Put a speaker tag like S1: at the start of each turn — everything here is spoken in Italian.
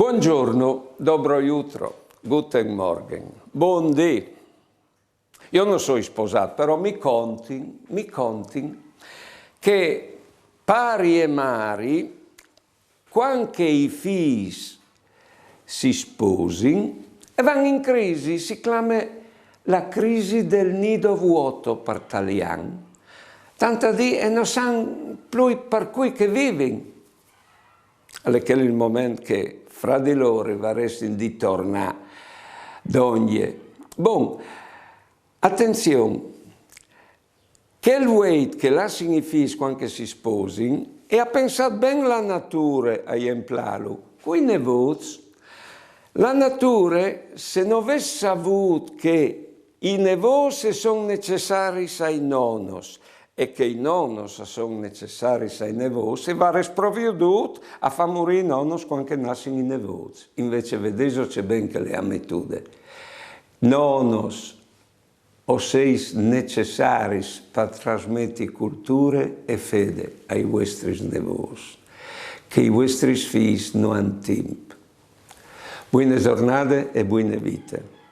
S1: Buongiorno, dobro jutro, guten Morgen, buondì. Io non sono sposato, però mi contin che pari e mari, quando i figli si sposino, e vanno in crisi, si chiama la crisi del nido vuoto per italiano. Tanto di e non sanno più per cui che vivono. È il momento che fra di loro varessero di tornare d'ogni. Bon, attenzione, che il wait che la significa quando si sposino e ha pensato bene la natura a emplarlo. Qui ne voz, la natura, se non avesse saputo che i nevosi sono necessari ai nonnos e che i nonnos sono necessari ai nevosi, va sprovveduto a far morire i nonnos quando nascono i nevosi. Invece vedete c'è ben che le ammettude. Nonnos o sei necessari per trasmettere culture e fede ai vostri nevosi, che i vostri figli non hanno tempo. Buone giornate e buone vite.